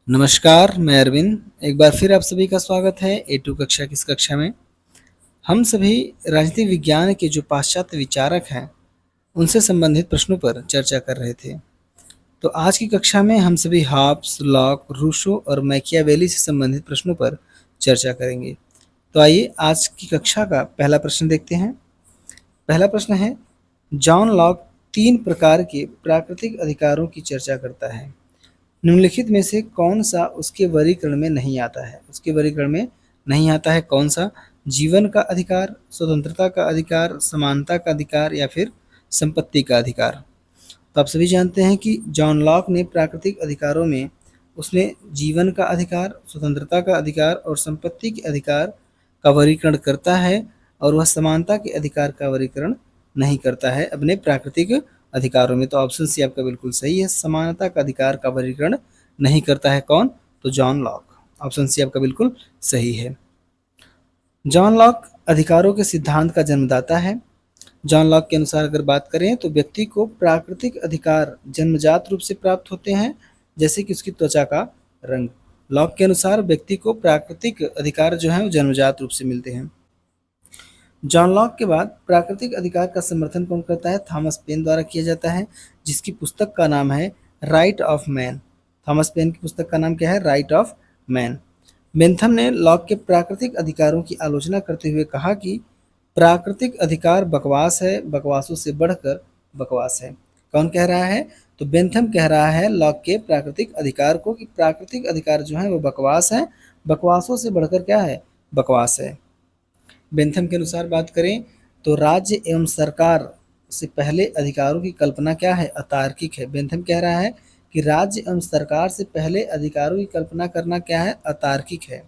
नमस्कार, मैं अरविंद। एक बार फिर आप सभी का स्वागत है A2 कक्षा की इस कक्षा में। हम सभी राजनीतिक विज्ञान के जो पाश्चात्य विचारक हैं, उनसे संबंधित प्रश्नों पर चर्चा कर रहे थे। तो आज की कक्षा में हम सभी हॉब्स, लॉक, रूसो और मैकियावेली से संबंधित प्रश्नों पर चर्चा करेंगे। तो आइए आज की कक्षा का पहला प्रश्न देखते हैं। पहला प्रश्न है, जॉन लॉक 3 प्रकार के प्राकृतिक अधिकारों की चर्चा करता है। निम्नलिखित में से कौन सा उसके वर्गीकरण में नहीं आता है? उसके वर्गीकरण में नहीं आता है कौन सा? जीवन का अधिकार, स्वतंत्रता का अधिकार, समानता का अधिकार या फिर संपत्ति का अधिकार। तो आप सभी जानते हैं कि जॉन लॉक ने प्राकृतिक अधिकारों में उसने जीवन का अधिकार, स्वतंत्रता का अधिकार और संपत्ति के अधिकार का वर्गीकरण करता है, और वह समानता के अधिकार का वर्गीकरण नहीं करता है अपने प्राकृतिक अधिकारों में। तो ऑप्शन सी आपका बिल्कुल सही है, समानता का अधिकार का वर्गीकरण नहीं करता है कौन? तो जॉन लॉक। ऑप्शन सी आपका बिल्कुल सही है। जॉन लॉक अधिकारों के सिद्धांत का जन्मदाता है। जॉन लॉक के अनुसार अगर बात करें तो व्यक्ति को प्राकृतिक अधिकार जन्मजात रूप से प्राप्त होते हैं, जैसे कि उसकी त्वचा का रंग। लॉक के अनुसार व्यक्ति को प्राकृतिक अधिकार जो है वो जन्मजात रूप से मिलते हैं। जॉन लॉक के बाद प्राकृतिक अधिकार का समर्थन कौन करता है? थॉमस पेन द्वारा किया जाता है, जिसकी पुस्तक का नाम है right of man. Thomas pen की पुस्तक का नाम क्या है? Right of man. बेंथम ने लॉक के प्राकृतिक अधिकारों की आलोचना करते हुए कहा कि प्राकृतिक अधिकार बकवास है, बकवासों से बढ़कर बकवास है। कौन कह रहा है? तो बेंथम कह रहा है लॉक के प्राकृतिक अधिकार को कि प्राकृतिक अधिकार जो है वो बकवास है, बकवासों से बढ़कर क्या है? बकवास है। बेंथम के अनुसार बात करें तो राज्य एवं सरकार से पहले अधिकारों की कल्पना क्या है? अतार्किक है। बेंथम कह रहा है कि राज्य एवं सरकार से पहले अधिकारों की कल्पना करना क्या है? अतार्किक है।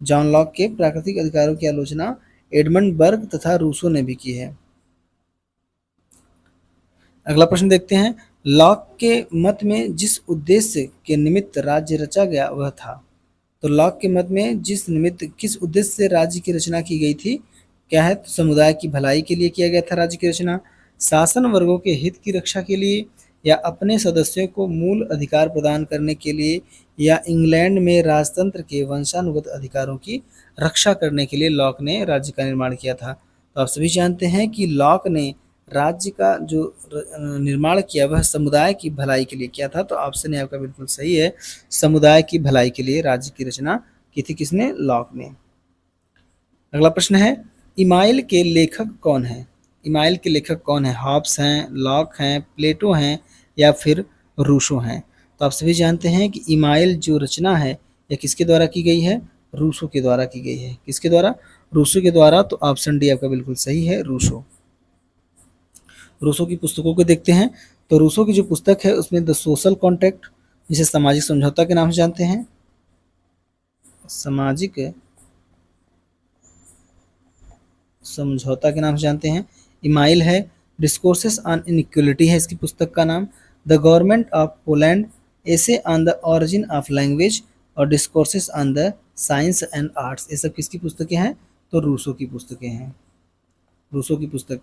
जॉन लॉक के प्राकृतिक अधिकारों की आलोचना एडमंड बर्ग तथा रूसो ने भी की है। अगला प्रश्न देखते हैं, लॉक के मत में जिस उद्देश्य के निमित्त राज्य रचा गया वह था। तो लॉक के मत में जिस निमित्त किस उद्देश्य से राज्य की रचना की गई थी, क्या है? तो समुदाय की भलाई के लिए किया गया था राज्य की रचना, शासन वर्गों के हित की रक्षा के लिए, या अपने सदस्यों को मूल अधिकार प्रदान करने के लिए, या इंग्लैंड में राजतंत्र के वंशानुगत अधिकारों की रक्षा करने के लिए लॉक ने राज्य का निर्माण किया था। तो आप सभी जानते हैं कि लॉक ने राज्य का जो निर्माण किया वह समुदाय की भलाई के लिए किया था। तो ऑप्शन ए आपका बिल्कुल सही है, समुदाय की भलाई के लिए राज्य की रचना की थी किसने? लॉक ने। अगला प्रश्न है, इमाइल के लेखक कौन है? इमाइल के लेखक कौन है? हॉब्स हैं, लॉक हैं, प्लेटो हैं या फिर रूसो हैं? तो आप सभी जानते हैं कि इमाइल जो रचना है यह किसके द्वारा की गई है? रूसो के द्वारा की गई है। किसके द्वारा? रूसो के द्वारा। तो ऑप्शन डी आपका बिल्कुल सही है, रूसो। रूसो की पुस्तकों को देखते हैं तो रूसो की जो पुस्तक है उसमें द सोशल कॉन्ट्रैक्ट, जिसे सामाजिक समझौता के नाम से जानते हैं, सामाजिक समझौता के नाम से जानते हैं। इमाइल है, डिस्कोर्सेस ऑन इनइक्वलिटी है इसकी पुस्तक का नाम, the government of Poland, essay on the origin of language और discourses on the science and arts, ये सब किसकी पुस्तकें हैं? तो रूसो की पुस्तकें हैं, रूसो की पुस्तक।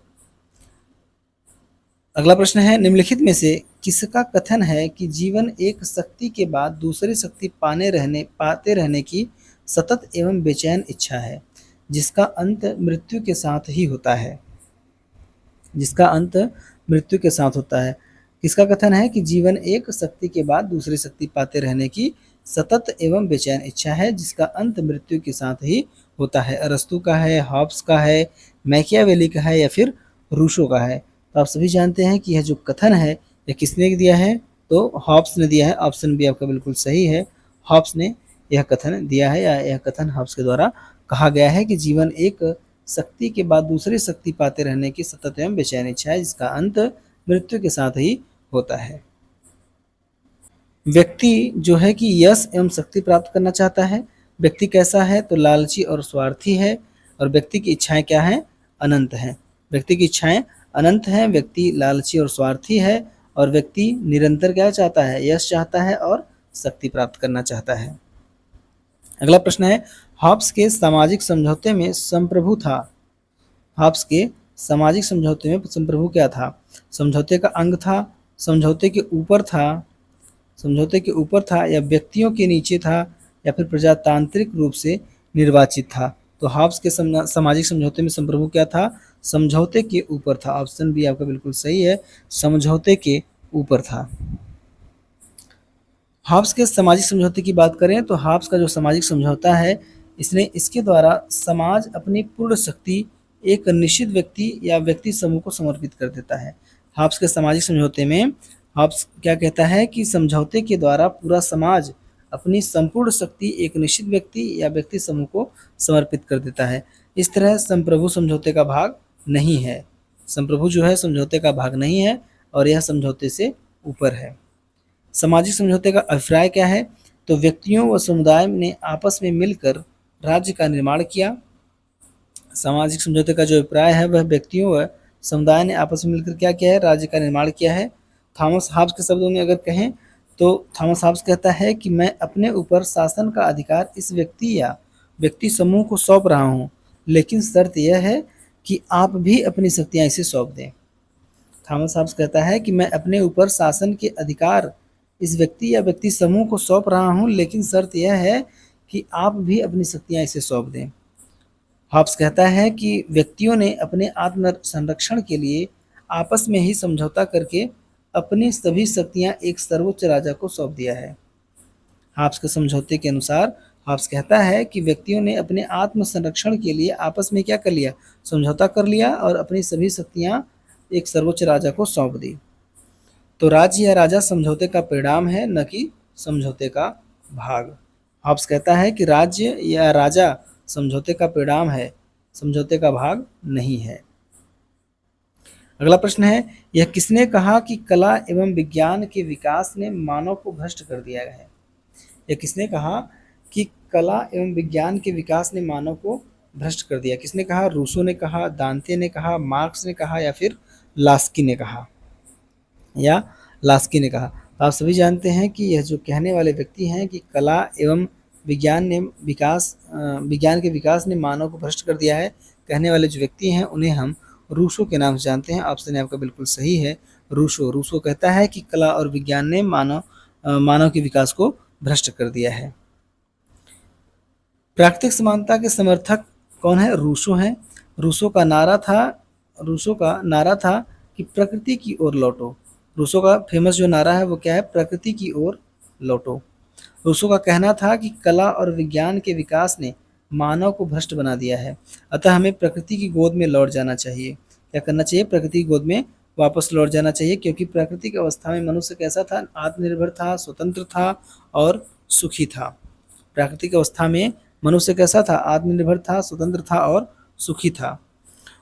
अगला प्रश्न है, निम्नलिखित में से किसका कथन है कि जीवन एक शक्ति के बाद दूसरी शक्ति पाते रहने की सतत एवं बेचैन इच्छा है, जिसका अंत मृत्यु के साथ ही होता है? जिसका अंत मृत्यु के साथ होता है। किसका कथन है कि जीवन एक शक्ति के बाद दूसरी शक्ति पाते रहने की सतत एवं बेचैन इच्छा है, जिसका अंत मृत्यु के साथ ही होता है? अरस्तु का है, हॉब्स का है, मैकियावेली का है या फिर रूसो का है? तो आप सभी जानते हैं कि यह जो कथन है यह किसने दिया है? तो हॉब्स ने दिया है। ऑप्शन बी आपका बिल्कुल सही है, हॉब्स ने यह कथन दिया है, या यह कथन हॉब्स के द्वारा कहा गया है कि जीवन एक शक्ति के बाद दूसरी शक्ति पाते रहने की सतत एवं बेचैन इच्छा है, जिसका अंत मृत्यु के साथ ही होता है। व्यक्ति जो है कि यश एवं शक्ति प्राप्त करना चाहता है। व्यक्ति कैसा है? तो लालची और स्वार्थी है, और व्यक्ति की इच्छाएं क्या हैं? अनंत हैं। व्यक्ति की इच्छाएं अनंत हैं, व्यक्ति लालची और स्वार्थी है, और व्यक्ति निरंतर क्या चाहता है? यश चाहता है और शक्ति प्राप्त करना चाहता है। अगला प्रश्न है, हॉब्स के सामाजिक समझौते में संप्रभु था। हॉब्स के सामाजिक समझौते में संप्रभु क्या था? समझौते का अंग था, समझौते के ऊपर था, समझौते के ऊपर था या व्यक्तियों के नीचे था या फिर प्रजातांत्रिक रूप से निर्वाचित था। तो हॉब्स के सामाजिक समझौते में संप्रभु क्या था? समझौते के ऊपर था। ऑप्शन बी आपका बिल्कुल सही है, समझौते के ऊपर था। हॉब्स के सामाजिक समझौते की बात करें तो हॉब्स का जो सामाजिक समझौता है, इसके द्वारा समाज अपनी पूर्ण शक्ति एक निश्चित व्यक्ति या व्यक्ति समूह को समर्पित कर देता है। हॉब्स के सामाजिक समझौते में हॉब्स क्या कहता है कि समझौते के द्वारा पूरा समाज अपनी संपूर्ण शक्ति एक निश्चित व्यक्ति या व्यक्ति समूह को समर्पित कर देता है। इस तरह संप्रभु समझौते का भाग नहीं है। संप्रभु जो है समझौते का भाग नहीं है और यह समझौते से ऊपर है। सामाजिक समझौते का अभिप्राय क्या है? तो व्यक्तियों व समुदाय ने आपस में मिलकर राज्य का निर्माण किया। सामाजिक समझौते का जो अभिप्राय है वह व्यक्तियों व समुदाय ने आपस में मिलकर क्या किया है? राज्य का निर्माण किया है। थॉमस हॉब्स के शब्दों में अगर कहें तो थॉमस हॉब्स कहता है कि मैं अपने ऊपर शासन का अधिकार इस व्यक्ति या व्यक्ति समूह को सौंप रहा हूँ, लेकिन शर्त यह है कि आप भी अपनी शक्तियाँ इसे सौंप दें। थॉमस हॉब्स कहता है कि मैं अपने ऊपर शासन के अधिकार इस व्यक्ति या व्यक्ति समूह को सौंप रहा हूं, लेकिन शर्त यह है कि आप भी अपनी शक्तियां इसे सौंप दें। हॉब्स कहता है कि व्यक्तियों ने अपने आत्म संरक्षण के लिए आपस में ही समझौता करके अपनी सभी शक्तियां एक सर्वोच्च राजा को सौंप दिया है। हॉब्स के समझौते के अनुसार हॉब्स कहता है कि व्यक्तियों ने अपने आत्म संरक्षण के लिए आपस में क्या कर लिया? समझौता कर लिया और अपनी सभी शक्तियां एक सर्वोच्च राजा को सौंप दी। तो राज्य या राजा समझौते का परिणाम है, न कि समझौते का भाग। हॉब्स कहता है कि राज्य या राजा समझौते का परिणाम है, समझौते का भाग नहीं है। अगला प्रश्न है, यह किसने कहा कि कला एवं विज्ञान के विकास ने मानव को भ्रष्ट कर दिया है? यह किसने कहा कि कला एवं विज्ञान के विकास ने मानव को भ्रष्ट कर दिया? किसने कहा? रूसो ने कहा, दांते ने कहा, मार्क्स ने कहा या फिर लास्की ने कहा या लास्की ने कहा। तो आप सभी जानते हैं कि यह जो कहने वाले व्यक्ति हैं कि कला एवं विज्ञान के विकास ने मानव को भ्रष्ट कर दिया है, कहने वाले जो व्यक्ति हैं उन्हें हम रूसो के नाम से जानते हैं। ऑप्शन आपका बिल्कुल सही है, रूसो। रूसो कहता है कि कला और विज्ञान ने मानव के विकास को भ्रष्ट कर दिया है। प्राकृतिक समानता के समर्थक कौन है? रूसो हैं। रूसो का नारा था कि प्रकृति की ओर लौटो। रूसो का फेमस जो नारा है वो क्या है? प्रकृति की ओर लौटो। रूसो का कहना था कि कला और विज्ञान के विकास ने मानव को भ्रष्ट बना दिया है, अतः हमें प्रकृति की गोद में लौट जाना चाहिए। क्या करना चाहिए? प्रकृति की गोद में वापस लौट जाना चाहिए, क्योंकि प्राकृतिक अवस्था में मनुष्य कैसा था? आत्मनिर्भर था, स्वतंत्र था और सुखी था। प्राकृतिक अवस्था में मनुष्य कैसा था? आत्मनिर्भर था, स्वतंत्र था और सुखी था।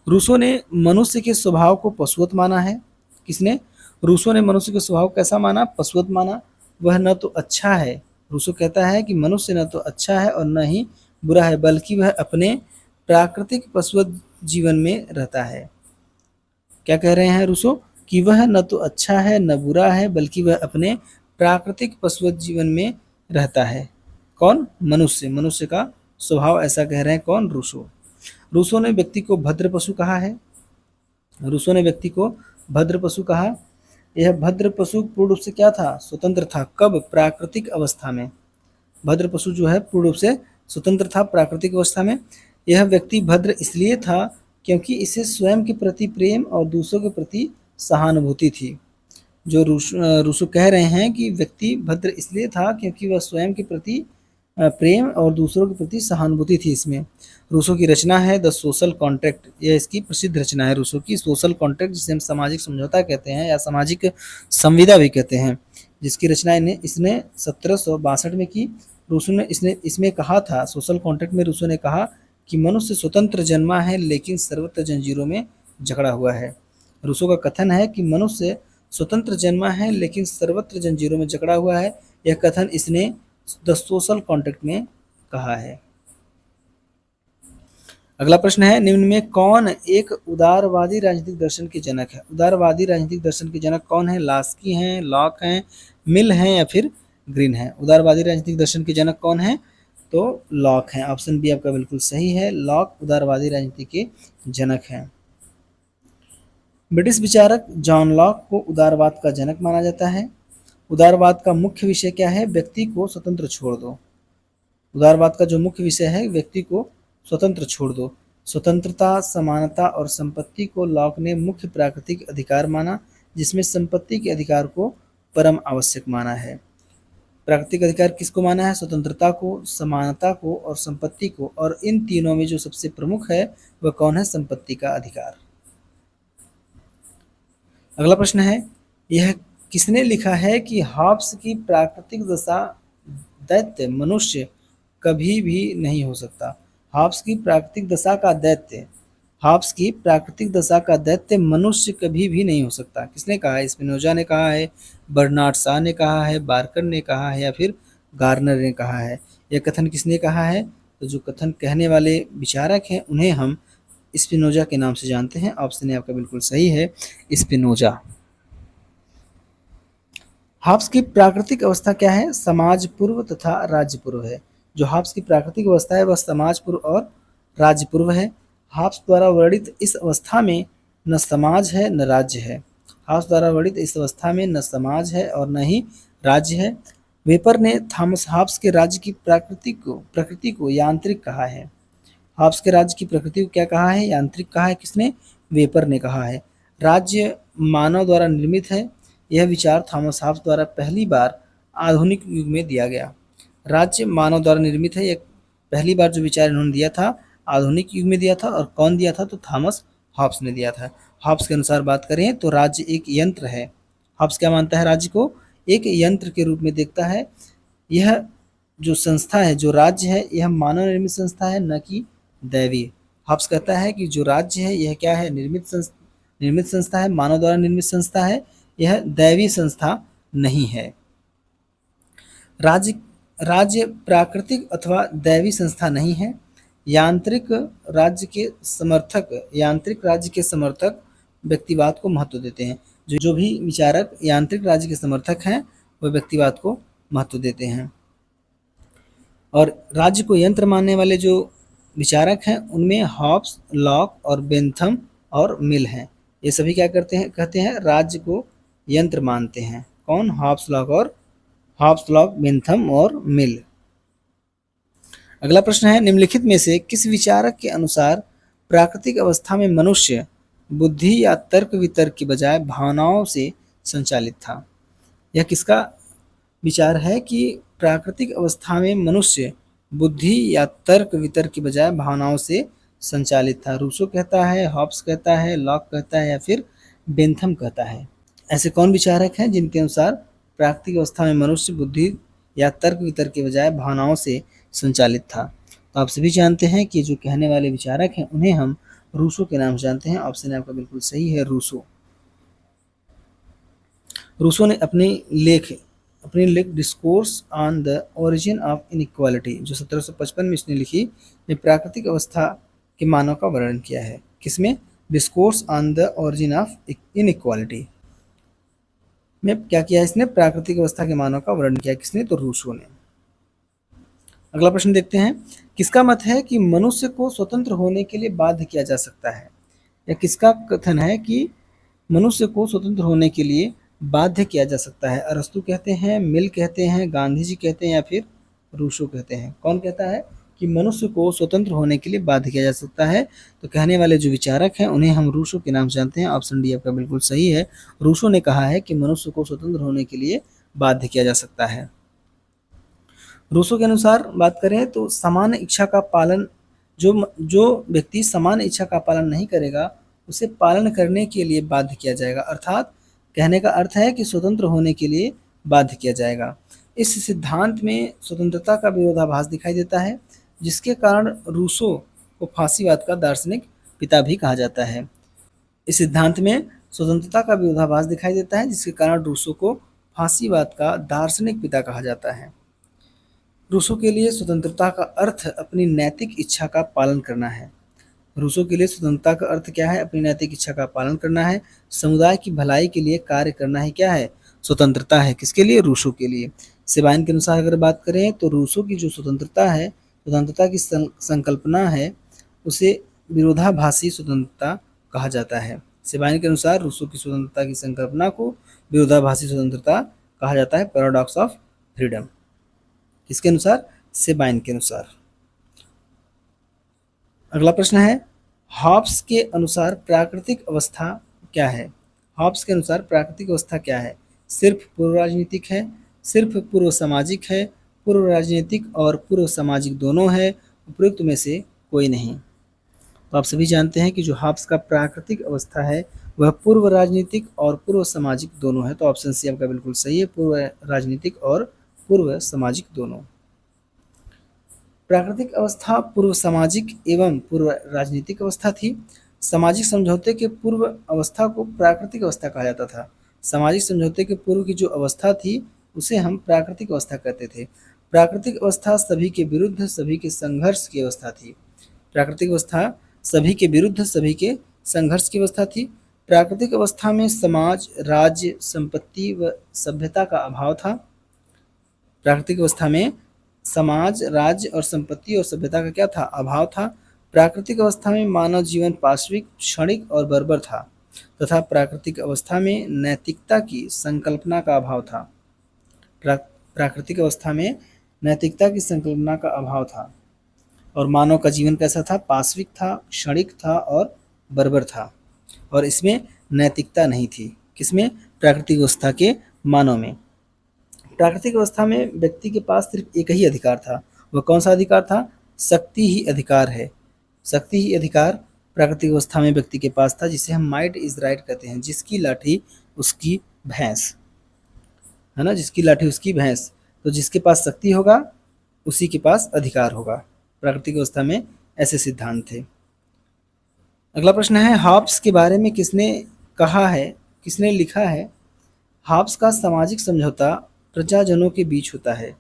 रूसो ने मनुष्य के स्वभाव को पशुवत माना है। किसने? रूसो ने मनुष्य के स्वभाव कैसा माना? पशुवत माना। वह न तो अच्छा है, रूसो कहता है कि मनुष्य न तो अच्छा है और न ही बुरा है, बल्कि वह अपने प्राकृतिक पशुवत जीवन में रहता है। क्या कह रहे हैं रूसो? कि वह न तो अच्छा है न बुरा है, बल्कि वह अपने प्राकृतिक पशुवत जीवन में रहता है। कौन? मनुष्य। मनुष्य का स्वभाव ऐसा कह रहे हैं कौन? रूसो। रूसो ने व्यक्ति को भद्र पशु कहा है। रूसो ने व्यक्ति को भद्र पशु कहा। यह भद्र पशु पूर्ण रूप से क्या था? स्वतंत्र था। कब? प्राकृतिक अवस्था में। भद्र पशु जो है पूर्ण रूप से स्वतंत्र था प्राकृतिक अवस्था में। यह व्यक्ति भद्र इसलिए था क्योंकि इसे स्वयं के प्रति प्रेम और दूसरों के प्रति सहानुभूति थी। जो रूसो कह रहे हैं कि व्यक्ति भद्र इसलिए था क्योंकि वह स्वयं के प्रति प्रेम और दूसरों के प्रति सहानुभूति थी इसमें। रूसो की रचना है द सोशल कॉन्ट्रैक्ट। यह इसकी प्रसिद्ध रचना है रूसो की, सोशल कॉन्ट्रैक्ट, जिसे हम सामाजिक समझौता कहते हैं या सामाजिक संविदा भी कहते हैं, जिसकी रचना इसने 1762 में की। रूसो ने इसमें कहा था, सोशल कॉन्ट्रैक्ट में रूसो ने कहा कि मनुष्य स्वतंत्र जन्मा है लेकिन सर्वत्र जंजीरों में जकड़ा हुआ है। रूसो का कथन है कि मनुष्य स्वतंत्र जन्मा है लेकिन सर्वत्र जंजीरों में जकड़ा हुआ है। यह कथन इसने द सोशल कॉन्ट्रैक्ट में कहा है। अगला प्रश्न है, निम्न में कौन एक उदारवादी राजनीतिक दर्शन के जनक है? उदारवादी राजनीतिक दर्शन के जनक कौन है? लास्की हैं, लॉक हैं, मिल हैं या फिर ग्रीन है? उदारवादी राजनीतिक दर्शन के जनक कौन है? तो लॉक हैं। ऑप्शन बी आपका बिल्कुल सही है, लॉक उदारवादी राजनीति के जनक हैं। ब्रिटिश विचारक जॉन लॉक को उदारवाद का जनक माना जाता है। उदारवाद का मुख्य विषय क्या है? व्यक्ति को स्वतंत्र छोड़ दो। उदारवाद का जो मुख्य विषय है, व्यक्ति को स्वतंत्र छोड़ दो। स्वतंत्रता, समानता और संपत्ति को लॉक ने मुख्य प्राकृतिक अधिकार माना, जिसमें संपत्ति के अधिकार को परम आवश्यक माना है। प्राकृतिक अधिकार किसको माना है? स्वतंत्रता को, समानता को और संपत्ति को, और इन तीनों में जो सबसे प्रमुख है वह कौन है? संपत्ति का अधिकार। अगला प्रश्न है, यह किसने लिखा है कि हॉब्स की प्राकृतिक दशा दैत्य मनुष्य कभी भी नहीं हो सकता? हॉब्स की प्राकृतिक दशा का दैत्य, हॉब्स की प्राकृतिक दशा का दैत्य मनुष्य कभी भी नहीं हो सकता। किसने कहा है? स्पिनोजा ने कहा है, बर्नार्ड शॉ ने कहा है, बार्कर ने कहा है, या फिर गार्नर ने कहा है? यह कथन किसने कहा है? तो जो कथन कहने वाले विचारक हैं उन्हें हम स्पिनोजा के नाम से जानते हैं। ऑप्शन आपका बिल्कुल सही है, स्पिनोजा। हॉब्स की प्राकृतिक अवस्था क्या है? समाज पूर्व तथा राज्य पूर्व है। जो हॉब्स की प्राकृतिक अवस्था है वह समाज पूर्व और राज्य पूर्व है। हॉब्स द्वारा वर्णित इस अवस्था में न समाज है न राज्य है। हॉब्स द्वारा वर्णित इस अवस्था में न समाज है और न ही राज्य है। वेपर ने थॉमस हॉब्स के राज्य की प्रकृति को यांत्रिक कहा है। हॉब्स के राज्य की प्रकृति को क्या कहा है? यांत्रिक कहा है। किसने? वेपर ने कहा है। राज्य मानव द्वारा निर्मित है। यह विचार थॉमस हॉब्स द्वारा पहली बार आधुनिक युग में दिया गया। राज्य मानव द्वारा निर्मित है, यह पहली बार जो विचार इन्होंने दिया था आधुनिक युग में दिया था। और कौन दिया था? तो थॉमस हॉब्स ने दिया था। हॉब्स के अनुसार बात करें तो राज्य एक यंत्र है। हॉब्स क्या मानता है? राज्य को एक यंत्र के रूप में देखता है। यह जो संस्था है, जो राज्य है, यह मानव निर्मित संस्था है, न कि दैवीय। हॉब्स कहता है कि जो राज्य है यह क्या है? निर्मित संस्था है, मानव द्वारा निर्मित संस्था है, यह दैवीय संस्था नहीं है। राज्य प्राकृतिक अथवा दैवी संस्था नहीं है। यांत्रिक राज्य के समर्थक व्यक्तिवाद को महत्व देते हैं। जो भी विचारक यांत्रिक राज्य के समर्थक हैं वह व्यक्तिवाद को महत्व देते हैं। और राज्य को यंत्र मानने वाले जो विचारक हैं उनमें हॉब्स, लॉक और बेंथम और मिल हैं। ये सभी क्या कहते हैं? राज्य को यंत्र मानते हैं। कौन? हॉब्स, लॉक, बेंथम और मिल। अगला प्रश्न है, निम्नलिखित में से किस विचारक के अनुसार प्राकृतिक अवस्था में मनुष्य बुद्धि या तर्क वितर्क की बजाय भावनाओं से संचालित था? यह किसका विचार है कि प्राकृतिक अवस्था में मनुष्य बुद्धि या तर्क वितर्क की बजाय भावनाओं से संचालित था? रूसो कहता है, हॉब्स कहता है, लॉक कहता है, या फिर बेंथम कहता है? ऐसे कौन विचारक हैं जिनके अनुसार प्राकृतिक अवस्था में मनुष्य बुद्धि या तर्क वितर्क के बजाय भावनाओं से संचालित था? तो आप सभी जानते हैं कि जो कहने वाले विचारक हैं उन्हें हम रूसो के नाम से जानते हैं। ऑप्शन आपका बिल्कुल सही है, रूसो। रूसो ने अपने लेख discourse on the origin of inequality, जो 1755 में इसने लिखी, में प्राकृतिक अवस्था के मानव का वर्णन किया है। किसमें? Discourse on the origin of inequality में क्या किया है इसने? प्राकृतिक अवस्था के मानव का वर्णन किया। किसने? तो रूसो ने। अगला प्रश्न देखते हैं, किसका मत है कि मनुष्य को स्वतंत्र होने के लिए बाध्य किया जा सकता है? या किसका कथन है कि मनुष्य को स्वतंत्र होने के लिए बाध्य किया जा सकता है? अरस्तु कहते हैं, मिल कहते हैं, गांधी जी कहते हैं, या फिर रूसो कहते हैं? कौन कहता है कि मनुष्य को स्वतंत्र होने के लिए बाध्य किया जा सकता है? तो कहने वाले जो विचारक हैं उन्हें हम रूसो के नाम से जानते हैं। ऑप्शन डी आपका बिल्कुल सही है। रूसो ने कहा है कि मनुष्य को स्वतंत्र होने के लिए बाध्य किया जा सकता है। रूसो के अनुसार बात करें तो सामान्य इच्छा का पालन, जो व्यक्ति सामान्य इच्छा का पालन नहीं करेगा उसे पालन करने के लिए बाध्य किया जाएगा। अर्थात कहने का अर्थ है कि स्वतंत्र होने के लिए बाध्य किया जाएगा। इस सिद्धांत में स्वतंत्रता का विरोधाभास दिखाई देता है, जिसके कारण रूसो को फांसीवाद का दार्शनिक पिता भी कहा जाता है। इस सिद्धांत में स्वतंत्रता का विरोधाभास दिखाई देता है, जिसके कारण रूसो को फांसीवाद का दार्शनिक पिता कहा जाता है। रूसो के लिए स्वतंत्रता का अर्थ अपनी नैतिक इच्छा का पालन करना है। रूसो के लिए स्वतंत्रता का अर्थ क्या है? अपनी नैतिक इच्छा का पालन करना है। समुदाय की भलाई के लिए कार्य करना ही क्या है? स्वतंत्रता है। किसके लिए? रूसो के लिए। सेबाइन के अनुसार अगर बात करें तो रूसो की जो स्वतंत्रता है, स्वतंत्रता की संकल्पना है, उसे विरोधाभासी स्वतंत्रता कहा जाता है। सेबाइन के अनुसार रूसो की स्वतंत्रता की संकल्पना को विरोधाभासी स्वतंत्रता कहा जाता है पैराडॉक्स ऑफ फ्रीडम। किसके अनुसार? सेबाइन के अनुसार। अगला प्रश्न है, हॉब्स के अनुसार प्राकृतिक अवस्था क्या है? हॉब्स के अनुसार प्राकृतिक अवस्था क्या है? सिर्फ पूर्व राजनीतिक है, सिर्फ पूर्व सामाजिक है, पूर्व राजनीतिक और पूर्व सामाजिक दोनों है, उपयुक्त में से कोई नहीं। तो आप सभी जानते हैं कि जो हॉब्स का प्राकृतिक अवस्था है वह पूर्व राजनीतिक और पूर्व सामाजिक दोनों है। तो ऑप्शन सी आपका बिल्कुल सही है, पूर्व राजनीतिक और पूर्व सामाजिक दोनों। प्राकृतिक अवस्था पूर्व सामाजिक एवं पूर्व राजनीतिक अवस्था थी। सामाजिक समझौते के पूर्व अवस्था को प्राकृतिक अवस्था कहा जाता था। सामाजिक समझौते के पूर्व की जो अवस्था थी उसे हम प्राकृतिक अवस्था कहते थे। प्राकृतिक अवस्था सभी के विरुद्ध सभी के संघर्ष की अवस्था थी। प्राकृतिक अवस्था सभी के विरुद्ध सभी के संघर्ष की अवस्था थी। प्राकृतिक अवस्था में समाज, राज्य, संपत्ति व सभ्यता का अभाव था। प्राकृतिक अवस्था में समाज, राज्य और संपत्ति और सभ्यता का क्या था? अभाव था। प्राकृतिक अवस्था में मानव जीवन पाशविक, क्षणिक और बर्बर था तथा प्राकृतिक अवस्था में नैतिकता की संकल्पना का अभाव था। प्राकृतिक अवस्था में नैतिकता की संकल्पना का अभाव था और मानव का जीवन कैसा था? पाशविक था, क्षणिक था और बर्बर था, और इसमें नैतिकता नहीं थी। किसमें? प्राकृतिक अवस्था के मानव में। प्राकृतिक अवस्था में व्यक्ति के पास सिर्फ एक ही अधिकार था। वह कौन सा अधिकार था? शक्ति ही अधिकार है। शक्ति ही अधिकार प्राकृतिक अवस्था में व्यक्ति के पास था, जिसे हम माइट इज राइट कहते हैं। जिसकी लाठी उसकी भैंस, है ना, जिसकी लाठी उसकी भैंस। तो जिसके पास शक्ति होगा उसी के पास अधिकार होगा। प्राकृतिक अवस्था में ऐसे सिद्धांत थे। अगला प्रश्न है, हॉब्स के बारे में किसने कहा है, किसने लिखा है? हॉब्स का सामाजिक समझौता प्रजाजनों के बीच होता है।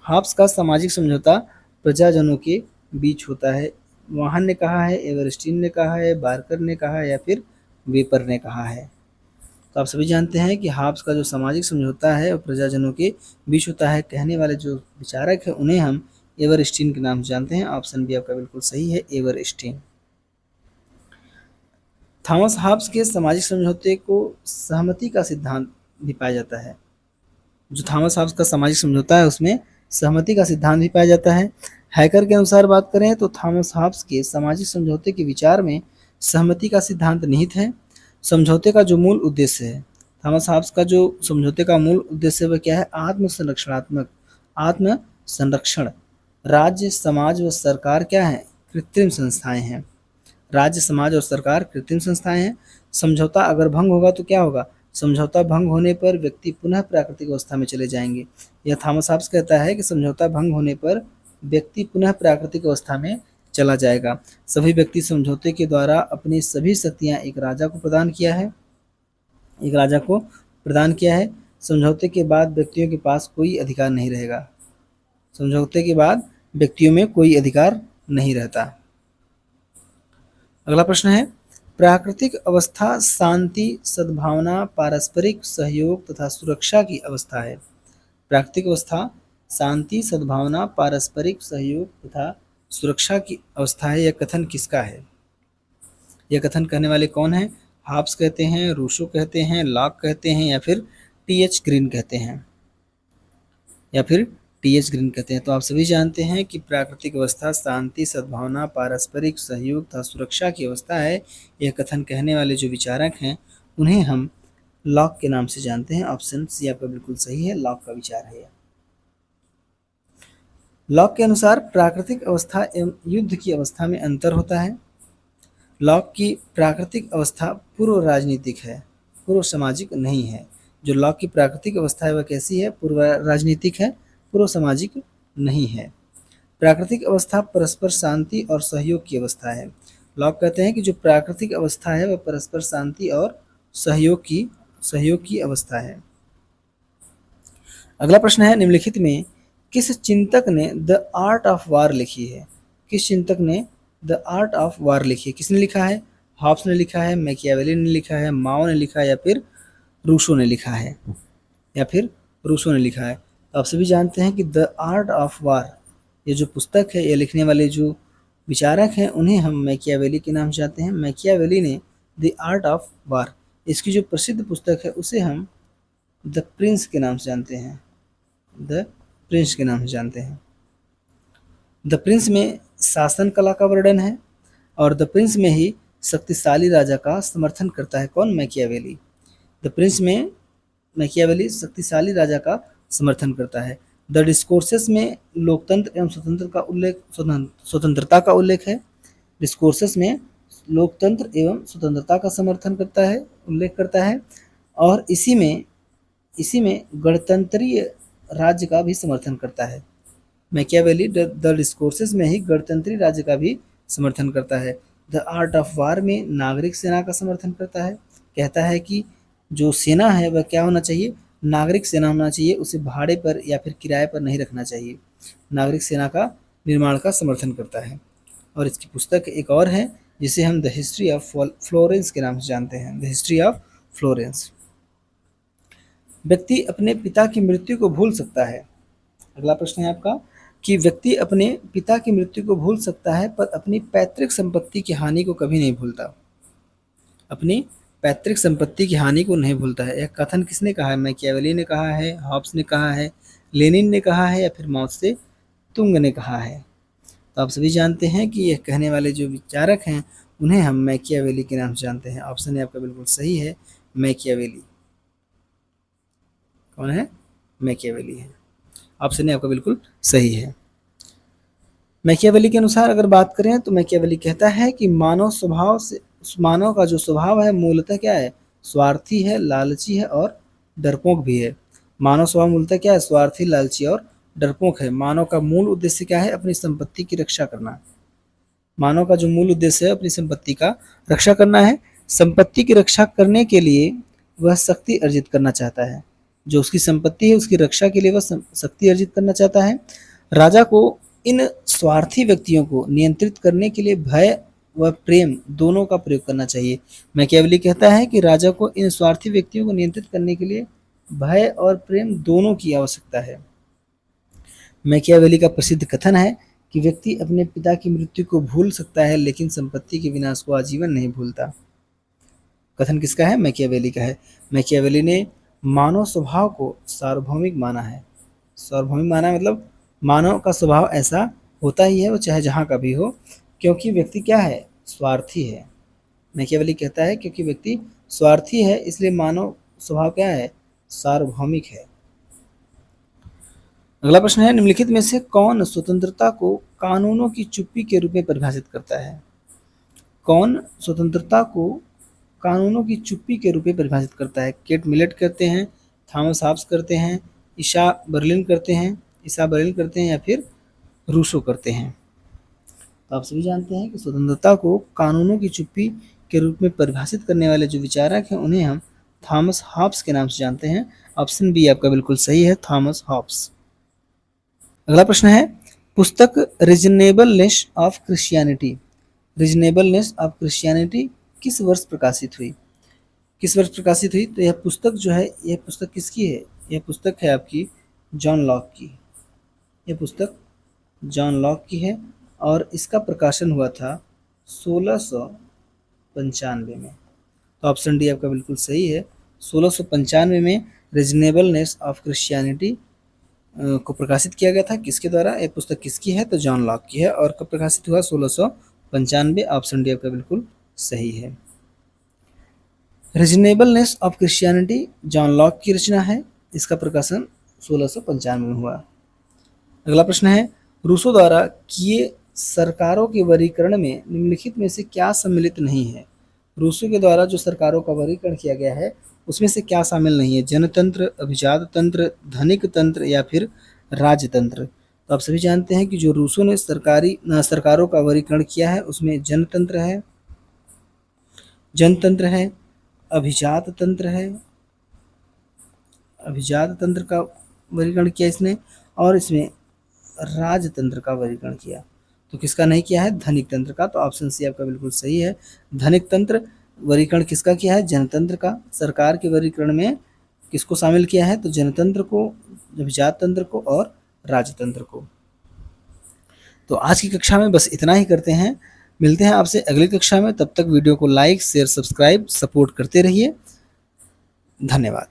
हॉब्स का सामाजिक समझौता प्रजाजनों के बीच होता है। वाहन ने कहा है, एवरस्टीन ने कहा है, बार्कर ने कहा है या फिर वेपर ने कहा है। तो आप सभी जानते हैं कि हॉब्स का जो सामाजिक समझौता है वो प्रजाजनों के बीच होता है। कहने वाले जो विचारक है उन्हें हम एवरस्टीन के नाम से जानते हैं। ऑप्शन बी आपका बिल्कुल सही है, एवरस्टीन। थॉमस हॉब्स के सामाजिक समझौते को सहमति का सिद्धांत भी पाया जाता है। जो थॉमस हॉब्स का सामाजिक समझौता है उसमें सहमति का सिद्धांत भी पाया जाता है। हैकर के अनुसार बात करें तो थॉमस हॉब्स के सामाजिक समझौते के विचार में सहमति का सिद्धांत निहित है। समझौते का जो मूल उद्देश्य है, थॉमस हॉब्स का जो समझौते का मूल उद्देश्य वह क्या है? आत्म संरक्षण। राज्य, समाज व सरकार क्या है? कृत्रिम संस्थाएं हैं। राज्य, समाज और सरकार कृत्रिम संस्थाएं हैं। समझौता अगर भंग होगा तो क्या होगा? समझौता भंग होने पर व्यक्ति पुनः प्राकृतिक अवस्था में चले जाएंगे। यह थॉमस हॉब्स कहता है कि समझौता भंग होने पर व्यक्ति पुनः प्राकृतिक अवस्था में चला जाएगा। सभी व्यक्ति समझौते के द्वारा अपनी सभी शक्तियां एक राजा को प्रदान किया है। समझौते के बाद व्यक्तियों के पास कोई अधिकार नहीं रहेगा। समझौते के बाद व्यक्तियों में कोई अधिकार नहीं रहता। अगला प्रश्न है, प्राकृतिक अवस्था शांति, सद्भावना, पारस्परिक सहयोग तथा सुरक्षा की अवस्था है। प्राकृतिक अवस्था शांति, सद्भावना, पारस्परिक सहयोग तथा सुरक्षा की अवस्था है। यह कथन किसका है? यह कथन कहने वाले कौन है? हॉब्स कहते हैं, रूसो कहते हैं, लॉक कहते हैं या फिर टी.एच. ग्रीन कहते हैं तो आप सभी जानते हैं कि प्राकृतिक अवस्था शांति, सद्भावना, पारस्परिक सहयोग तथा सुरक्षा की अवस्था है। यह कथन कहने वाले जो विचारक हैं उन्हें हम लॉक के नाम से जानते हैं। ऑप्शन सी आपका बिल्कुल सही है, लॉक का विचार है। लॉक के अनुसार प्राकृतिक अवस्था एवं युद्ध की अवस्था में अंतर होता है। लॉक की प्राकृतिक अवस्था पूर्व राजनीतिक है, पूर्व सामाजिक नहीं है। जो लॉक की प्राकृतिक अवस्था है वह कैसी है? पूर्व राजनीतिक है, पूर्व सामाजिक नहीं है। प्राकृतिक अवस्था परस्पर शांति और सहयोग की अवस्था है। लॉक कहते हैं कि जो प्राकृतिक अवस्था है वह परस्पर शांति और सहयोग की अवस्था है। अगला प्रश्न है, निम्नलिखित में किस चिंतक ने द आर्ट ऑफ वार लिखी है? किस चिंतक ने द आर्ट ऑफ वार लिखी है? किसने लिखा है? हॉब्स ने लिखा है, मैकियावेली ने लिखा है, माओ ने लिखा है या फिर रूसो ने लिखा है? तो आप सभी जानते हैं कि द आर्ट ऑफ वार ये जो पुस्तक है, ये लिखने वाले जो विचारक हैं उन्हें हम मैकियावेली के नाम से जानते हैं। मैकियावेली ने द आर्ट ऑफ वार, इसकी जो प्रसिद्ध पुस्तक है उसे हम द प्रिंस के नाम से जानते हैं, द प्रिंस के नाम से जानते हैं। द प्रिंस में शासन कला का वर्णन है और द प्रिंस में ही शक्तिशाली राजा का समर्थन करता है कौन? मैकियावेली। द प्रिंस में मैकियावेली शक्तिशाली राजा का समर्थन करता है। द डिस्कोर्सेस में लोकतंत्र एवं स्वतंत्रता का उल्लेख है। डिस्कोर्सेस में लोकतंत्र एवं स्वतंत्रता का समर्थन करता है, उल्लेख करता है और इसी में गणतंत्रीय राज्य का भी समर्थन करता है। मैकियावेली द डिस्कोर्सेस में ही गणतंत्री राज्य का भी समर्थन करता है। द आर्ट ऑफ वार में नागरिक सेना का समर्थन करता है, कहता है कि जो सेना है वह क्या होना चाहिए? नागरिक सेना होना चाहिए, उसे भाड़े पर या फिर किराए पर नहीं रखना चाहिए। नागरिक सेना का निर्माण का समर्थन करता है। और इसकी पुस्तक एक और है जिसे हम द हिस्ट्री ऑफ फ्लोरेंस के नाम से जानते हैं, द हिस्ट्री ऑफ फ्लोरेंस। व्यक्ति अपने पिता की मृत्यु को भूल सकता है। अगला प्रश्न है आपका कि व्यक्ति अपने पिता की मृत्यु को भूल सकता है पर अपनी पैतृक संपत्ति की हानि को कभी नहीं भूलता। अपनी पैतृक संपत्ति की हानि को नहीं भूलता है। यह कथन किसने कहा है? मैकियावेली ने कहा है, हॉब्स ने कहा है, लेनिन ने कहा है या फिर माओ त्से तुंग ने कहा है? तो आप सभी जानते हैं कि यह कहने वाले जो विचारक हैं उन्हें हम मैकियावेली के नाम से जानते हैं। ऑप्शन आपका बिल्कुल सही है, मैकियावेली। कौन है? मैकियावेली है। ऑप्शन आपका बिल्कुल सही है। मैकियावेली के अनुसार अगर बात करें तो मैकियावेली कहता है कि मानव का जो स्वभाव है मूलतः क्या है? स्वार्थी है, लालची है और डरपोक भी है। मानव स्वभाव मूलतः क्या है? स्वार्थी, लालची और डरपोक है। मानव का मूल उद्देश्य क्या है? अपनी संपत्ति की रक्षा करना। मानव का जो मूल उद्देश्य है अपनी संपत्ति का रक्षा करना है। संपत्ति की रक्षा करने के लिए वह शक्ति अर्जित करना चाहता है। जो उसकी संपत्ति है उसकी रक्षा के लिए वह शक्ति अर्जित करना चाहता है। राजा को इन स्वार्थी व्यक्तियों को नियंत्रित करने के लिए भय व प्रेम दोनों का प्रयोग करना चाहिए। मैकियावेली कहता है कि राजा को इन स्वार्थी व्यक्तियों को नियंत्रित करने के लिए भय और प्रेम दोनों की आवश्यकता है। मैकियावेली का प्रसिद्ध कथन है कि व्यक्ति अपने पिता की मृत्यु को भूल सकता है लेकिन संपत्ति के विनाश को आजीवन नहीं भूलता। कथन किसका है? मैकियावेली का है। मैकियावेली ने मानव स्वभाव को सार्वभौमिक माना है। सार्वभौमिक माना मतलब मानव का स्वभाव ऐसा होता ही है, वो चाहे जहाँ का भी हो, क्योंकि व्यक्ति क्या है? स्वार्थी है। मैकियावेली कहता है क्योंकि व्यक्ति स्वार्थी है इसलिए मानव स्वभाव क्या है? सार्वभौमिक है। अगला प्रश्न है निम्नलिखित में से कौन स्वतंत्रता को कानूनों की चुप्पी के रूप में परिभाषित करता है? कौन स्वतंत्रता को कानूनों की चुप्पी के रूप में परिभाषित करता है? केट मिलेट करते हैं, थॉमस हॉब्स करते हैं, ईसा बर्लिन करते हैं या फिर रूसो करते हैं? तो आप सभी जानते हैं कि स्वतंत्रता को कानूनों की चुप्पी के रूप में परिभाषित करने वाले जो विचारक हैं उन्हें हम थॉमस हॉब्स के नाम से जानते हैं। ऑप्शन बी आपका बिल्कुल सही है, थॉमस हॉब्स। अगला प्रश्न है पुस्तक reasonableness of Christianity. Reasonableness of Christianity किस वर्ष प्रकाशित हुई? किस वर्ष प्रकाशित हुई? तो यह पुस्तक जो है, यह पुस्तक किसकी है? यह पुस्तक है आपकी जॉन लॉक की। यह पुस्तक जॉन लॉक की है और इसका प्रकाशन हुआ था 1695 में। तो ऑप्शन डी आपका बिल्कुल सही है, 1695 में रीजनेबलनेस ऑफ क्रिश्चियनिटी को प्रकाशित किया गया था। किसके द्वारा? यह पुस्तक किसकी है? तो जॉन लॉक की है। और कब प्रकाशित हुआ? 1695। ऑप्शन डी आपका बिल्कुल सही है। Reasonableness of Christianity John Locke की रचना है, इसका प्रकाशन 1695 में हुआ। अगला प्रश्न है रूसो द्वारा किए सरकारों के वर्गीकरण में निम्नलिखित में से क्या सम्मिलित नहीं है? रूसो के द्वारा जो सरकारों का वर्गीकरण किया गया है उसमें से क्या शामिल नहीं है? जनतंत्र, अभिजात तंत्र, धनिक तंत्र या फिर राजतंत्र? तो आप सभी जानते हैं कि जो रूसो ने सरकारों का वर्गीकरण किया है उसमें जनतंत्र है, अभिजात तंत्र का वर्गीकरण किया इसने, और इसमें राजतंत्र का वर्गीकरण किया। तो किसका नहीं किया है? धनिक तंत्र का। तो ऑप्शन सी आपका बिल्कुल सही है, धनिक तंत्र। वर्गीकरण किसका किया है? जनतंत्र का। सरकार के वर्गीकरण में किसको शामिल किया है? तो जनतंत्र को, अभिजात तंत्र को और राजतंत्र को। तो आज की कक्षा में बस इतना ही करते हैं। मिलते हैं आपसे अगली कक्षा में। तब तक वीडियो को लाइक, शेयर, सब्सक्राइब, सपोर्ट करते रहिए। धन्यवाद।